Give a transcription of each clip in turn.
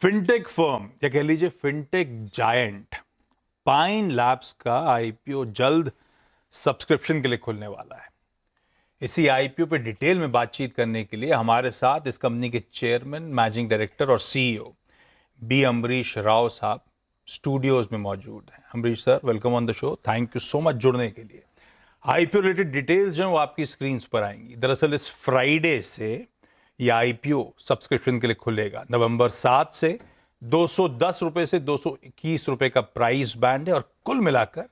Fintech firm या कह लीजिए फिनटेक जायंट पाइन लैब्स का आईपीओ जल्द सब्सक्रिप्शन के लिए खुलने वाला है। इसी आईपीओ पे डिटेल में बातचीत करने के लिए हमारे साथ इस कंपनी के चेयरमैन, मैनेजिंग डायरेक्टर और सीईओ बी अम्बरीश राव साहब स्टूडियोज में मौजूद हैं। Ambarish sir, welcome on the show. Thank you so much जुड़ने के लिए। आईपीओ रिलेटेड डिटेल्स जो हैं वो आपकी स्क्रीन पर आएंगी। दरअसल इस फ्राइडे से यह आईपीओ सब्सक्रिप्शन के लिए खुलेगा। नवंबर 7 से 210 रुपए से 221 रुपए का प्राइस बैंड है और कुल मिलाकर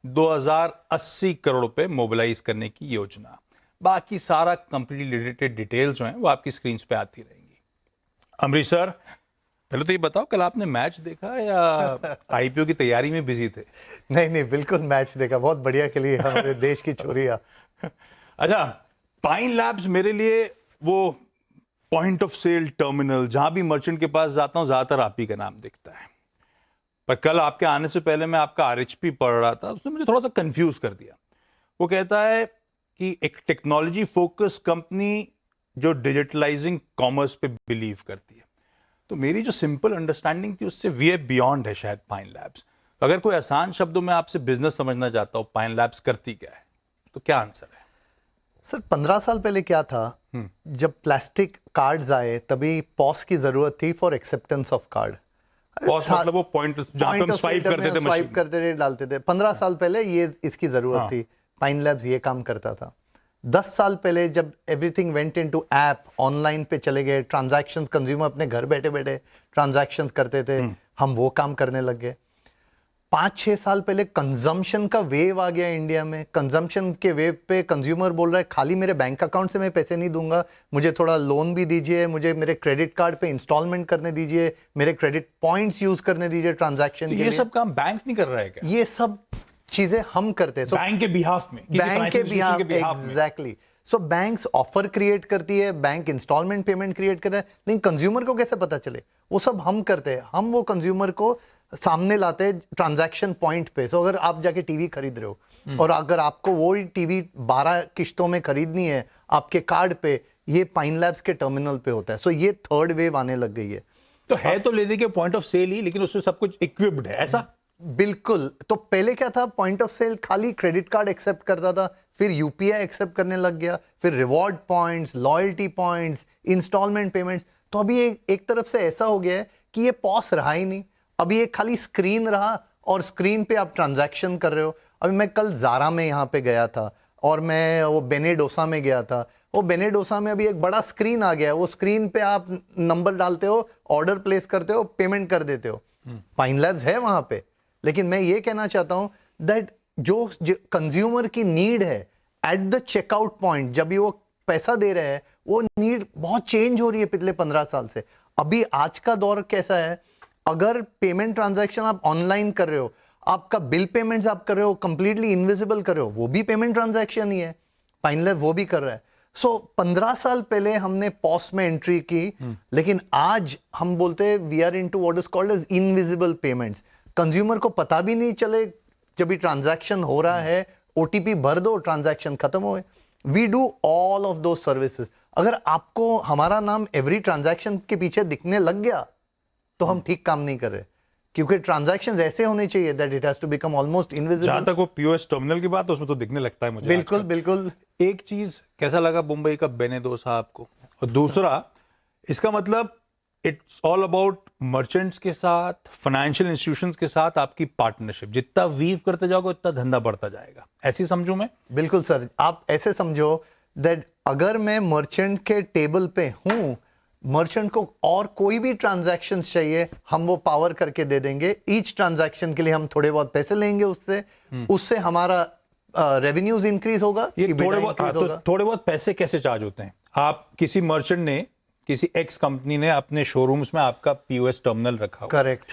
2080 करोड़ रुपए मोबिलाइज करने की योजना। बाकी सारा कंपनी रिलेटेड डिटेल्स जो हैं वो आपकी स्क्रीन पे आती रहेंगी। अमरीश सर, पहले तो ये बताओ, कल आपने मैच देखा या आईपीओ की तैयारी में बिजी थे? नहीं, बिल्कुल मैच देखा। बहुत बढ़िया खेली हमारे देश की छोरिया। अच्छा, पाइन लैब्स मेरे लिए वो पॉइंट ऑफ सेल टर्मिनल, जहां भी मर्चेंट के पास जाता हूं ज्यादातर आप ही का नाम दिखता है। पर कल आपके आने से पहले मैं आपका आरएचपी पढ़ रहा था, उसने मुझे थोड़ा सा कंफ्यूज कर दिया। वो कहता है कि एक टेक्नोलॉजी फोकस कंपनी जो डिजिटलाइजिंग कॉमर्स पे बिलीव करती है। तो मेरी जो सिंपल अंडरस्टैंडिंग थी उससे वे बियॉन्ड है शायद पाइन लैब्स। तो अगर कोई आसान शब्दों में आपसे बिजनेस समझना चाहता हूं, पाइन लैब्स करती क्या है, तो क्या आंसर है? सर, 15 साल पहले क्या था, जब प्लास्टिक कार्ड्स आए तभी पॉस की जरूरत थी for acceptance of card. POS मतलब वो पॉइंट जहां पे हम स्वाइप करते थे, स्वाइप करते थे, डालते थे। 15 साल पहले ये इसकी जरूरत थी। पाइन लैब्स ये काम करता था। 10 साल पहले जब everything went into app, online पे चले गए, ट्रांजैक्शंस, कंज्यूमर अपने घर बैठे बैठे ट्रांजैक्शंस करते थे, हम वो काम करने लग गए। 5-6 साल पहले कंजम्पशन का वेव आ गया इंडिया में। कंजम्पशन के वेव पे कंज्यूमर बोल रहा है खाली मेरे बैंक अकाउंट से मैं पैसे नहीं दूंगा, मुझे थोड़ा लोन भी दीजिए, मुझे मेरे क्रेडिट कार्ड पे इंस्टॉलमेंट करने दीजिए, मेरे क्रेडिट पॉइंट्स यूज करने दीजिए ट्रांजैक्शन के लिए। ये सब काम बैंक नहीं कर रहा है क्या? ये सब चीजें हम करते हैं। बैंक के बिहाफ में, बैंक के बिहाफ, एग्जैक्टली। सो बैंक्स ऑफर क्रिएट करती है, बैंक इंस्टॉलमेंट पेमेंट क्रिएट कर रहा है, लेकिन कंज्यूमर को कैसे पता चले? वो सब हम करते हैं। हम वो कंज्यूमर को सामने लाते हैं ट्रांजैक्शन पॉइंट पे। सो अगर आप जाके टीवी खरीद रहे हो और अगर आपको वो टीवी 12 किश्तों में खरीदनी है आपके कार्ड पे, ये पाइन लैब्स के टर्मिनल पे होता है। सो ये थर्ड वेव आने लग गई है। तो है तो लेने के पॉइंट ऑफ सेल ही, लेकिन उससे सब कुछ इक्विप्ड है, ऐसा? बिल्कुल। तो पहले क्या था, पॉइंट ऑफ सेल खाली क्रेडिट कार्ड एक्सेप्ट करता था, फिर यूपीआई एक्सेप्ट करने लग गया, फिर reward points, loyalty points, instalment payments. तो अभी एक तरफ से ऐसा हो गया है कि ये पॉस रहा ही नहीं। अभी ये खाली स्क्रीन रहा और स्क्रीन पे आप ट्रांजैक्शन कर रहे हो। अभी मैं कल ज़ारा में यहाँ पे गया था और मैं वो बेनेडोसा में गया था। वो बेनेडोसा में अभी एक बड़ा स्क्रीन आ गया है। वो स्क्रीन पे आप नंबर डालते हो, ऑर्डर प्लेस करते हो, पेमेंट कर देते हो। पाइन लैब्स है वहाँ पे। लेकिन मैं ये कहना चाहता हूँ दैट जो कंज्यूमर की नीड है एट द चेकआउट पॉइंट, जब भी वो पैसा दे रहे हैं, वो नीड बहुत चेंज हो रही है पिछले 15 साल से। अभी आज का दौर कैसा है, अगर पेमेंट ट्रांजैक्शन आप ऑनलाइन कर रहे हो, आपका बिल पेमेंट्स आप कर रहे हो, कंप्लीटली इनविजिबल कर रहे हो, वो भी पेमेंट ट्रांजैक्शन ही है। पाइन लैब वो भी कर रहा है। सो 15 साल पहले हमने पॉस में एंट्री की, लेकिन आज हम बोलते हैं we are into what is called as invisible payments. Consumer को पता भी नहीं चले जब भी ट्रांजैक्शन हो रहा है, ओटीपी भर दो, ट्रांजैक्शन खत्म हो गए। वी डू ऑल ऑफ दो सर्विसेज। अगर आपको हमारा नाम एवरी ट्रांजैक्शन के पीछे दिखने लग गया तो हम ठीक काम नहीं कर रहे, क्योंकि ट्रांजैक्शंस ऐसे होने चाहिए that it has to become almost invisible. जहां तक वो पीओएस टर्मिनल की बात है, उसमें तो दिखने लगता है मुझे। बिल्कुल बिल्कुल। एक चीज कैसा लगा मुंबई का बेनेडोसा आपको? और दूसरा, इसका मतलब इट्स ऑल अबाउट मर्चेंट्स के साथ, फाइनेंशियल इंस्टीट्यूशंस के साथ आपकी पार्टनरशिप। जितना वीव करते जाओगे उतना धंधा बढ़ता जाएगा, ऐसी समझूं मैं? बिल्कुल सर, आप ऐसे समझो दैट अगर मैं मर्चेंट के टेबल पे हूं, मर्चेंट को और कोई भी ट्रांजैक्शन चाहिए, हम वो पावर करके दे देंगे। ईच ट्रांजैक्शन के लिए हम थोड़े बहुत पैसे लेंगे उससे हमारा रेवेन्यूज इंक्रीज होगा। ये थोड़े बहुत पैसे कैसे चार्ज होते हैं? आप किसी मर्चेंट ने, किसी एक्स कंपनी ने अपने शोरूम्स में आपका पीओएस टर्मिनल रखा हो, करेक्ट,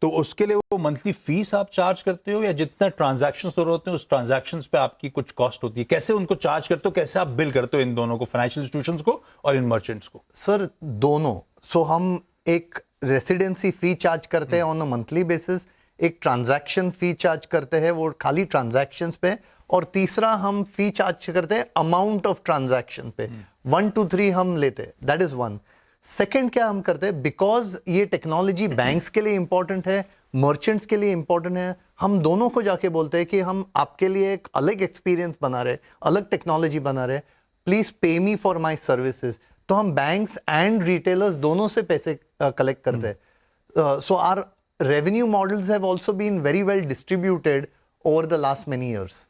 तो उसके लिए वो मंथली फीस आप चार्ज करते हो, या जितना ट्रांजैक्शंस हो रहे होते हैं उस ट्रांजैक्शंस पे आपकी कुछ कॉस्ट होती है? कैसे उनको चार्ज करते हो, कैसे आप बिल करते हो इन दोनों को, फाइनेंशियल इंस्टीट्यूशंस को और इन मर्चेंट्स को? सर दोनों। सो हम एक रेसिडेंसी फी चार्ज करते हैं ऑन अ मंथली बेसिस, एक ट्रांजैक्शन फी चार्ज करते हैं वो खाली ट्रांजैक्शंस पे, और तीसरा हम फी चार्ज करते हैं अमाउंट ऑफ ट्रांजैक्शन पे। 1 to 3 हम लेते हैं, दैट इज वन। सेकंड क्या हम करते हैं, बिकॉज ये टेक्नोलॉजी बैंक्स के लिए इंपॉर्टेंट है, मर्चेंट्स के लिए इंपॉर्टेंट है, हम दोनों को जाके बोलते हैं कि हम आपके लिए एक अलग एक्सपीरियंस बना रहे, अलग टेक्नोलॉजी बना रहे, please pay me for my services. तो हम बैंक्स एंड रिटेलर्स दोनों से पैसे कलेक्ट करते हैं। So our revenue models have also been very well distributed over the last many years.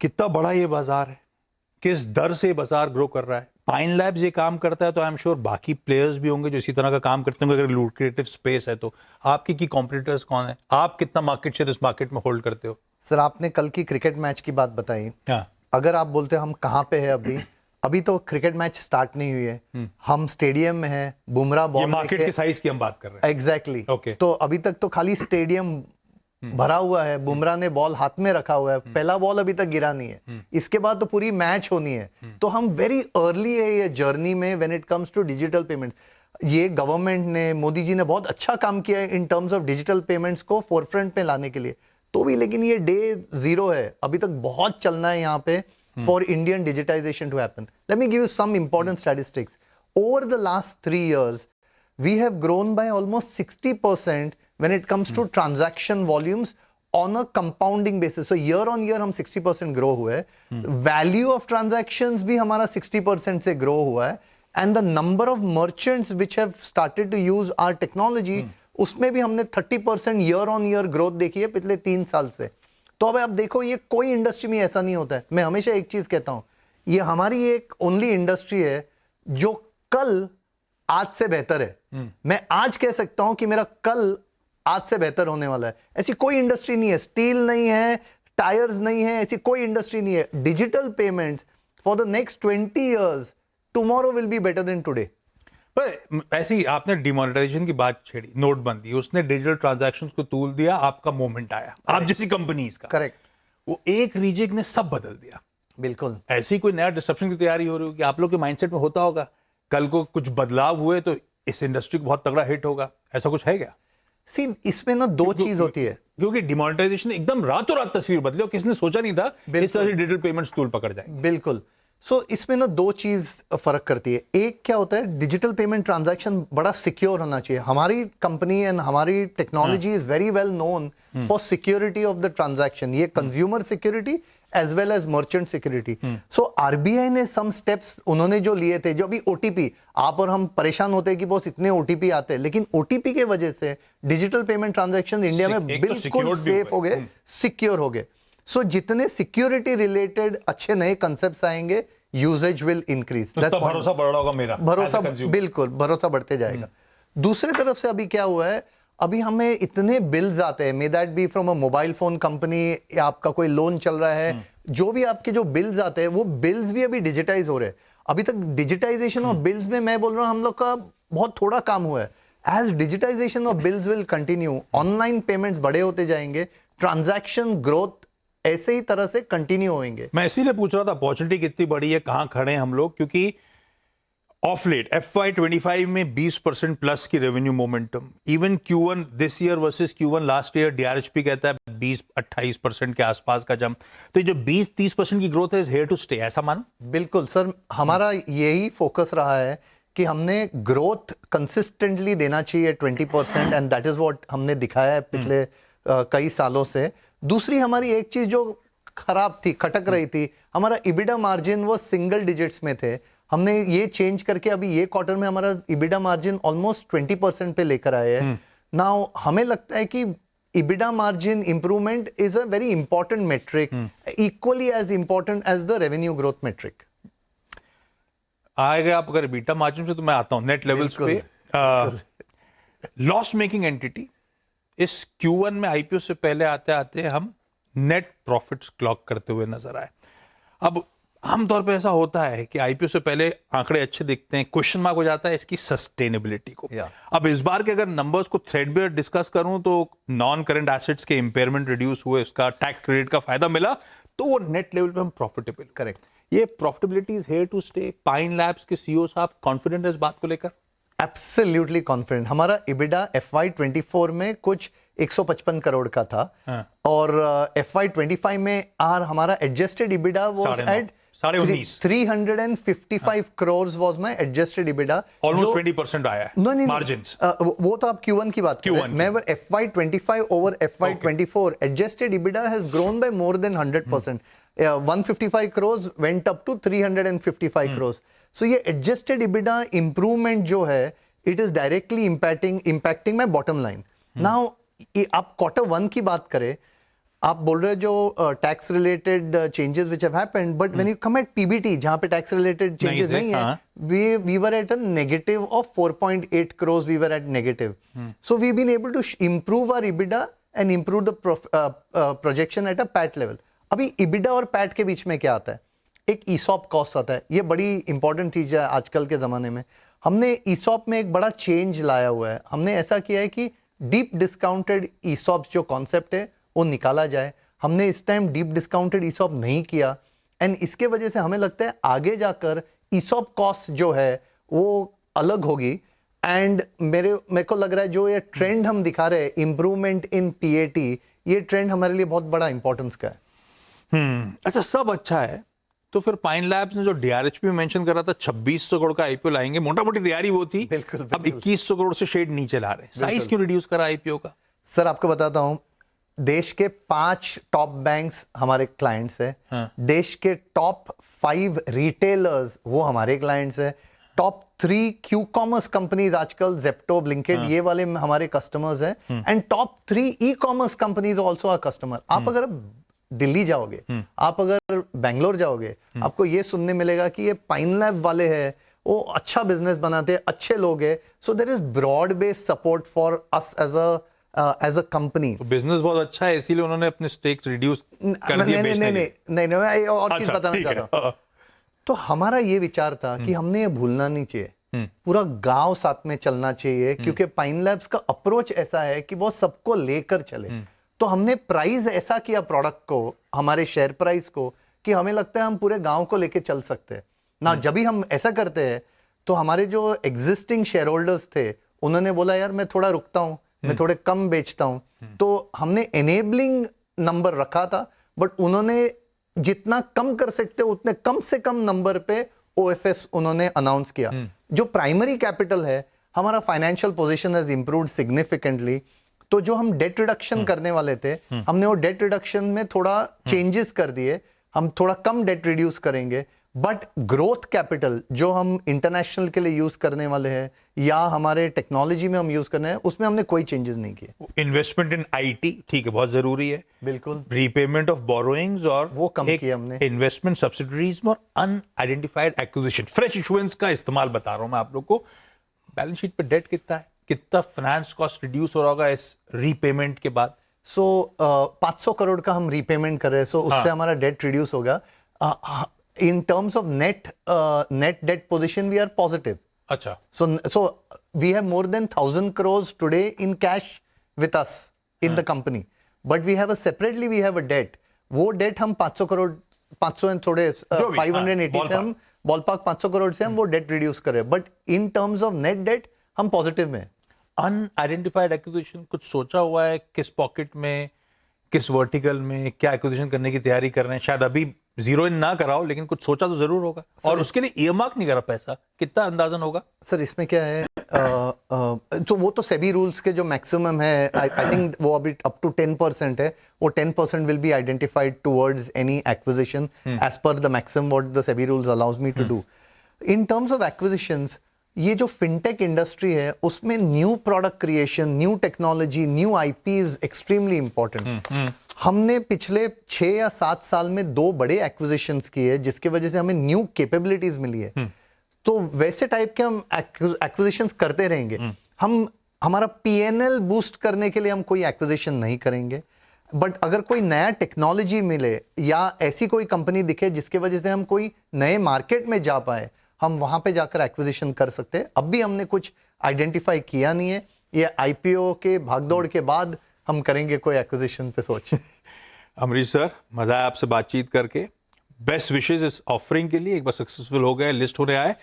कितना बड़ा ये बाजार है, किस दर से बाजार ग्रो कर रहा है। पाइन लैब्स ये काम करता है तो आई एम श्योर बाकी प्लेयर्स भी होंगे जो इसी तरह का काम करते होंगे। अगर लुक्रेटिव स्पेस है तो आपके की कॉम्पिटिटर्स कौन है, आप कितना मार्केट शेयर इस मार्केट में होल्ड करते हो? सर आपने कल की क्रिकेट मैच की बात बताई, हाँ, अगर आप बोलते हम कहाँ पे है अभी, अभी तो क्रिकेट मैच स्टार्ट नहीं हुई है, हम स्टेडियम में है, बुमराह ये बॉल मार्केट के साइज की हम बात कर रहे हैं। Exactly Okay. तो अभी तक तो खाली स्टेडियम भरा हुआ है, बुमराह ने बॉल हाथ में रखा हुआ है, पहला बॉल अभी तक गिरा नहीं है, इसके बाद तो पूरी मैच होनी है। तो हम वेरी अर्ली है ये जर्नी में when it comes to digital payment. ये गवर्नमेंट ने, मोदी जी ने बहुत अच्छा काम किया है in terms of digital payments को फोरफ्रंट में लाने के लिए, तो भी लेकिन ये डे जीरो है, अभी तक बहुत चलना है यहाँ पे for Indian digitisation to happen. Let me give you some important statistics. Over the last 3 years we have grown by almost 60% when it comes to transaction volumes on a compounding basis. So year on year हम 60% grow हुए हैं, value of transactions भी हमारा 60% से grow हुआ है, and the number of merchants which have started to use our technology उसमें भी हमने 30% year on year growth देखी है पिछले 3 साल से। तो अब आप देखो, ये कोई इंडस्ट्री में ऐसा नहीं होता है। मैं हमेशा एक चीज कहता हूं, ये हमारी एक ओनली इंडस्ट्री है जो कल आज से बेहतर है। मैं आज कह सकता हूं कि मेरा कल आज से बेहतर होने वाला है। ऐसी कोई इंडस्ट्री नहीं है, स्टील नहीं है, टायर्स नहीं है, ऐसी कोई इंडस्ट्री नहीं है। Digital payments for the next 20 years tomorrow will be better than today. पर ऐसी आपने डिमोनेटाइजेशन की बात छेड़ी, नोटबंदी, उसने डिजिटल ट्रांजैक्शंस को तूल दिया, आपका मोमेंट आया, आप जैसी कंपनीज का। करेक्ट, वो एक रीजन ने सब बदल दिया। बिल्कुल। ऐसी कोई नया डिस्ट्रप्शन की तैयारी हो रही होगी, आप लोग के माइंडसेट में होता होगा कल को कुछ बदलाव हुए तो इस इंडस्ट्री को बहुत तगड़ा हिट होगा, ऐसा कुछ है क्या? सी इसमें ना दो चीज होती है, क्योंकि डिमोनेटाइजेशन एकदम रातों रात तस्वीर बदली और किसने सोचा नहीं था इस तरह से डिजिटल पेमेंट्स टूल पकड़ जाएंगे। बिल्कुल। सो इसमें ना दो चीज फर्क करती है। एक क्या होता है, डिजिटल पेमेंट ट्रांजैक्शन बड़ा सिक्योर होना चाहिए। हमारी कंपनी एंड हमारी technology is very well known for security of the transaction, ये consumer security as well as merchant security. So RBI ने सम स्टेप्स उन्होंने जो लिए थे, जो अभी ओटीपी, आप और हम परेशान होते हैं कि बॉस इतने ओटीपी आते हैं, लेकिन ओटीपी के वजह से डिजिटल पेमेंट ट्रांजैक्शन इंडिया में बिल्कुल सेफ हो गए, सिक्योर हो गए। सो जितने सिक्योरिटी रिलेटेड अच्छे नए कंसेप्ट्स आएंगे, यूजेज विल इंक्रीज, भरोसा बढ़ रहा होगा मेरा, भरोसा बिल्कुल भरोसा बढ़ते जाएगा। दूसरी तरफ से अभी क्या हुआ है, अभी हमें इतने बिल्स आते हैं, may that be from a mobile phone company, या आपका कोई लोन चल रहा है, जो भी आपके जो बिल्स आते हैं वो बिल्स भी अभी डिजिटाइज हो रहे हैं। अभी तक डिजिटाइजेशन ऑफ बिल्स में मैं बोल रहा हूँ हम लोग का बहुत थोड़ा काम हुआ है। As digitisation of bills will continue, online payments बड़े होते जाएंगे, ट्रांजैक्शन ग्रोथ ऐसे ही तरह से कंटिन्यू होंगे। मैं इसीलिए पूछ रहा था अपॉर्चुनिटी कितनी बड़ी है, कहां खड़े हैं हम लोग, क्योंकि ऑफ लेट FY25 में 20% प्लस की revenue momentum, even Q1 this year versus Q1 last year DRHP कहता है 20-28% के आसपास का जंप। तो ये जो 20-30% की ग्रोथ है इज हियर टू स्टे, ऐसा मान? बिल्कुल सर, हमारा यही फोकस रहा है कि हमने ग्रोथ कंसिस्टेंटली देना चाहिए 20%, एंड दैट इज व्हाट हमने दिखाया है पिछले कई सालों से। दूसरी हमारी एक चीज जो खराब थी, खटक रही थी, हमारा इबिडा मार्जिन वो सिंगल डिजिट्स में थे। हमने ये चेंज करके अभी ये क्वार्टर में हमारा इबिडा मार्जिन ऑलमोस्ट 20% पे लेकर आए हैं। नाउ हमें लगता है कि EBITDA margin improvement is a very important metric, equally as important as the revenue growth metric. आएगा आप अगर इबिडा मार्जिन से, तो मैं आता हूं नेट लेवल्स पे। लॉस मेकिंग एंटिटी इस Q1 में IPO से पहले आते आते हम नेट प्रॉफिट्स क्लॉक करते हुए नजर आए। अब आमतौर पे ऐसा होता है कि IPO से पहले आंकड़े अच्छे दिखते हैं, क्वेश्चन मार्क हो जाता है इसकी सस्टेनेबिलिटी को। अब इस बार के अगर नंबर्स को थ्रेडबेयर डिस्कस करूं तो नॉन करंट एसेट्स के इंपेयरमेंट रिड्यूस हुए, उसका टैक्स क्रेडिट का फायदा मिला, तो वो नेट लेवल पे हम प्रॉफिटेबल। करेक्ट, ये profitability is here to stay. Pine Labs के CEO साहब कॉन्फिडेंट है इस बात को लेकर? Absolutely confident. हमारा इबिडा FY24 में कुछ 155 करोड़ का था, और FY25 में हमारा adjusted EBITDA was at 19.5 355 crores was my adjusted EBITDA. Almost जो- 20% आया नहीं नहीं मार्जिन्स। वो तो आप Q1 की बात कर रहे हैं। Q1 की। मैं FY25 over FY24 adjusted EBITDA has grown by more than 100%. 155 crores went up to 355 crores. So ये adjusted EBITDA improvement जो है it is directly impacting my bottom line. Now आप Q1 की बात करें, आप बोल रहे हो जो tax related changes which have happened, but when you come at PBT जहां पे टैक्स रिलेटेड चेंजेस नहीं है, we were at a negative of 4.8 crores. We were at negative. So we've been able to improve our EBITDA and improve the projection at a PAT level. अभी EBITDA और PAT के बीच में क्या आता है? एक ESOP कॉस्ट आता है। ये बड़ी इंपॉर्टेंट चीज है आजकल के जमाने में। हमने ESOP में एक बड़ा चेंज लाया हुआ है। हमने ऐसा किया है कि डीप डिस्काउंटेड ESOP जो कॉन्सेप्ट है वो निकाला जाए। हमने इस टाइम डीप डिस्काउंटेड ESOP नहीं किया, एंड इसके वजह से हमें लगता है आगे जाकर ESOP कॉस्ट जो है वो अलग होगी। एंड मेरे को लग रहा है जो ये ट्रेंड हम दिखा रहे हैं इंप्रूवमेंट इन PAT, ये ट्रेंड हमारे लिए बहुत बड़ा इंपॉर्टेंस का है। अच्छा, सब अच्छा है तो फिर पाइन लैब्स ने जो DRHP मेंशन करा था 2600 करोड़ का IPO लाएंगे, मोटा मोटी तैयारी वो थी। बिल्कुल, अब 2100 करोड़ से शेड नीचे ला रहे हैं। साइज क्यों रिड्यूस करा IPO का? सर आपको बताता हूं, देश के 5 टॉप बैंक्स हमारे क्लाइंट्स हैं। हाँ। देश के टॉप 5 रिटेलर्स वो हमारे क्लाइंट्स हैं। टॉप 3 क्यू कॉमर्स कंपनीज आजकल जेप्टो, ब्लिंकिट, ये वाले हमारे कस्टमर्स हैं। And top 3 e commerce companies also are customer. आप अगर दिल्ली जाओगे, आप अगर बैंगलोर जाओगे, आपको ये सुनने मिलेगा कि ये पाइन लैब वाले हैं, वो अच्छा बिजनेस बनाते हैं, अच्छे लोग हैं। So there is broad based support for us as a company. तो बिजनेस बहुत अच्छा है इसीलिए उन्होंने अपने स्टेक्स रिड्यूस कर दिए बेचने के। नहीं, मैं और चीज अच्छा, बताना ठीक चाहता हूँ। है। तो हमारा ये विचार था कि हमने ये भूलना नहीं चाहिए, पूरा गांव साथ में चलना चाहिए, क्योंकि पाइन लैब्स का अप्रोच ऐसा है कि वो सबको लेकर चले। तो हमने प्राइस ऐसा किया प्रोडक्ट को, हमारे शेयर प्राइस को, कि हमें लगता है हम पूरे गांव को लेके चल सकते हैं ना। जब भी हम ऐसा करते हैं तो हमारे जो एग्जिस्टिंग शेयर होल्डर्स थे उन्होंने बोला यार मैं थोड़ा रुकता हूं, मैं थोड़े कम बेचता हूं। तो हमने एनेबलिंग नंबर रखा था, बट उन्होंने जितना कम कर सकते उतने कम से कम नंबर पे OFS उन्होंने अनाउंस किया। जो प्राइमरी कैपिटल है, हमारा financial position has improved significantly. तो जो हम डेट रिडक्शन करने वाले थे, हमने वो डेट रिडक्शन में थोड़ा चेंजेस कर दिए। हम थोड़ा कम डेट रिड्यूस करेंगे, बट ग्रोथ कैपिटल जो हम इंटरनेशनल के लिए यूज करने वाले हैं या हमारे टेक्नोलॉजी में हम यूज करने हैं, उसमें हमने कोई चेंजेस नहीं किए। इन्वेस्टमेंट इन IT ठीक है, बहुत जरूरी है। बिल्कुल। रीपेमेंट ऑफ बोरोइंग्स और वो कम किया हमने। इन्वेस्टमेंट सब्सिडरीज में और अनआइडेंटिफाइड एक्विजिशन, फ्रेश इशुएंस का इस्तेमाल बता रहा हूं मैं आप लोग को। बैलेंस शीट पे डेट कितना है, कितना फाइनेंस कॉस्ट रिड्यूस हो रहा होगा इस रीपेमेंट के बाद? 500 करोड़ का हम रीपेमेंट कर रहे हैं, उससे हमारा डेट रिड्यूस होगा। In terms of net debt position we are positive. अच्छा, so we have more than 1,000 crores today in cash with us in the company, but we have a debt. वो date हम 500 crore 500 and थोड़े 580 से हम ballpark 500 crore से हम वो date reduce कर रहे हैं, but in terms of net date हम पॉजिटिव में। अनआइडेंटिफाइड एक्विजिशन कुछ सोचा हुआ है? किस पॉकेट में, किस वर्टिकल में क्या एक्विजिशन करने की तैयारी कर रहे हैं? शायद अभी जीरो इन ना कराओ, लेकिन कुछ सोचा तो जरूर होगा। और उसके लिए ईयरमार्क नहीं करा पैसा, कितना अंदाजन होगा? सर इसमें क्या है, तो वो तो सेबी रूल्स के जो मैक्सिमम है, आई थिंक वो अभी अप टू 10% है। वो 10% will be identified towards any acquisition as per the maximum what the SEBI rules allows me to do. In terms of acquisitions, ये जो फिनटेक इंडस्ट्री है उसमें new product creation, new technology, new IP is extremely important. हमने पिछले 6 या 7 साल में 2 बड़े एक्विजिशंस किए, जिसकी वजह से हमें न्यू कैपेबिलिटीज मिली है। तो वैसे टाइप के हम एक्विजिशंस करते रहेंगे। हम हमारा PNL बूस्ट करने के लिए हम कोई एक्विजिशन नहीं करेंगे, बट अगर कोई नया टेक्नोलॉजी मिले या ऐसी कोई कंपनी दिखे जिसकी वजह से हम कोई नए मार्केट में जा पाए, हम वहां पे जाकर एक्विजिशन कर सकते हैं। अब भी हमने कुछ आइडेंटिफाई किया नहीं है, ये IPO के भागदौड़ के बाद हम करेंगे कोई एक्विजिशन पे सोच। अमरीश सर, मजा आया आपसे बातचीत करके। बेस्ट विशेस इस ऑफरिंग के लिए। एक बार सक्सेसफुल हो गए, लिस्ट होने आए,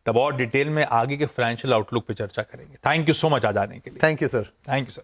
तब और डिटेल में आगे के फाइनेंशियल आउटलुक पे चर्चा करेंगे। थैंक यू सो मच आज आने के लिए। Thank you sir. Thank you sir.